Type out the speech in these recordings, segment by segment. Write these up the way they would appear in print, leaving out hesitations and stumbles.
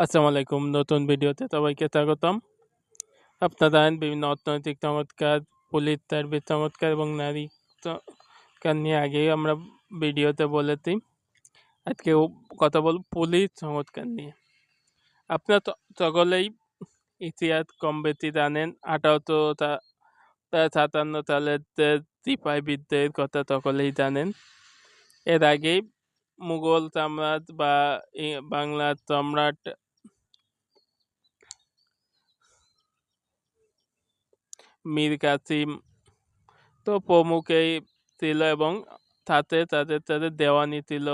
আসসালামু আলাইকুম। নতুন ভিডিওতে সবাইকে স্বাগতম। আপনারা জানেন বিভিন্ন অর্থনৈতিক চমৎকার, পুলিশ সার্ভিস চমৎকার এবং নারী চমৎকার নিয়ে আগেই আমরা ভিডিওতে বলেছি। আজকেও কথা বলব পুলিশ চমৎকার নিয়ে। আপনারা সকলেই ইতিহাস কম বেশি জানেন। 1857 সালের যে সিপাহি বিদ্রোহের কথা সকলেই জানেন। এর আগেই মুঘল সম্রাট বা বাংলার সম্রাট মীর কাসিম তো প্রমুখেই ছিল এবং সাথে তাদের দেওয়ানি ছিল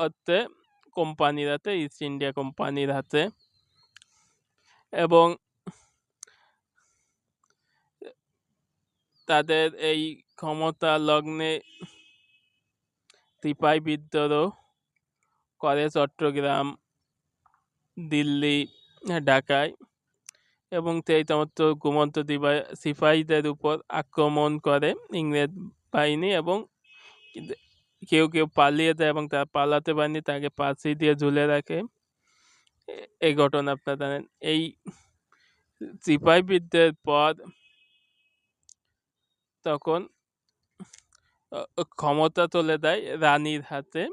হচ্ছে কোম্পানির হাতে, ইস্ট ইন্ডিয়া কোম্পানির হাতে। এবং তাদের এই ক্ষমতা লগ্নে সিপাহি বিদ্রোহ করে চট্টগ্রাম, দিল্লি, ঢাকায় এবং সেই সমস্ত ঘুমন্ত সিপাহীদের উপর আক্রমণ করে ইংরেজ বাহিনী এবং কেউ কেউ পালিয়ে যায় এবং তারা পালাতে পারেনি, তাকে ফাঁসি দিয়ে ঝুলে রাখে। এই ঘটনা আপনারা জানেন। এই সিপাহি বিদ্রোহের পর তখন ক্ষমতা চলে যায় রানীর হাতে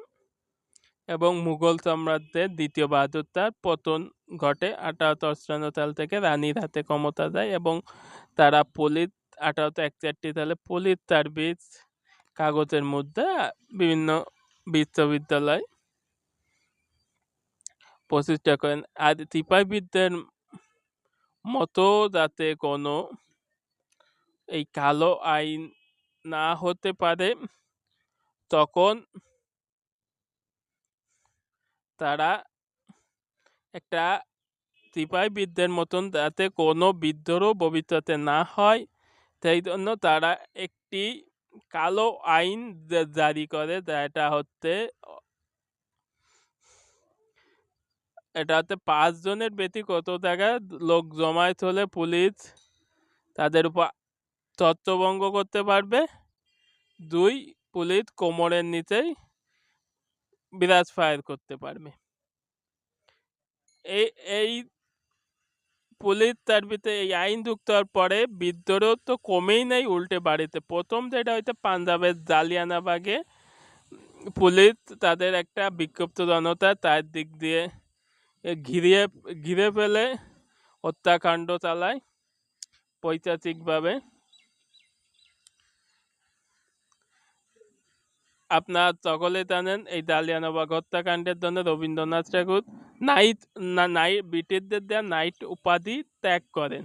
এবং মুঘল সম্রাটদের দ্বিতীয় বাহাদুর তার পতন ঘটে। 1858 সাল থেকে রানীর হাতে ক্ষমতা যায় এবং তারা 1861 সালে পুলিশ সার্ভিস কাগজের মধ্যে বিভিন্ন বিশ্ববিদ্যালয় প্রতিষ্ঠা করেন। আর সিপাহি বিদ্রোহের মতো যাতে কোনো এই কালো আইন না হতে পারে, তখন তারা একটা সিপাহি বিদ্রোহের মতন যাতে কোনো বিদ্রোহ ভবিষ্যতে না হয়, সেই জন্য তারা একটি কালো আইন জারি করে। এটা হচ্ছে 5 জনের বেশি কত জায়গায় লোক জমায়েত হলে পুলিশ তাদের উপর ছত্রভঙ্গ করতে পারবে। 2, পুলিশ কোমরের নিচেই বিরাজ ফায়ার করতে পারবে। এই পুলিশ সার্ভিসে এই আইন যুক্ত হওয়ার পরে বিদ্রোহ তো কমেই নাই, উল্টে বাড়িতে। প্রথম যেটা হয়তো পাঞ্জাবের জালিয়ানাবাগে পুলিশ তাদের একটা বিক্ষুব্ধ জনতা তার দিক দিয়ে ঘিরে ফেলে হত্যাকাণ্ড চালায় পৈশাচিকভাবে। আপনার সকলে জানেন এই জালিয়ানবাগ হত্যাকাণ্ডের জন্য রবীন্দ্রনাথ ঠাকুর ব্রিটিশদের দেওয়া নাইট উপাধি ত্যাগ করেন।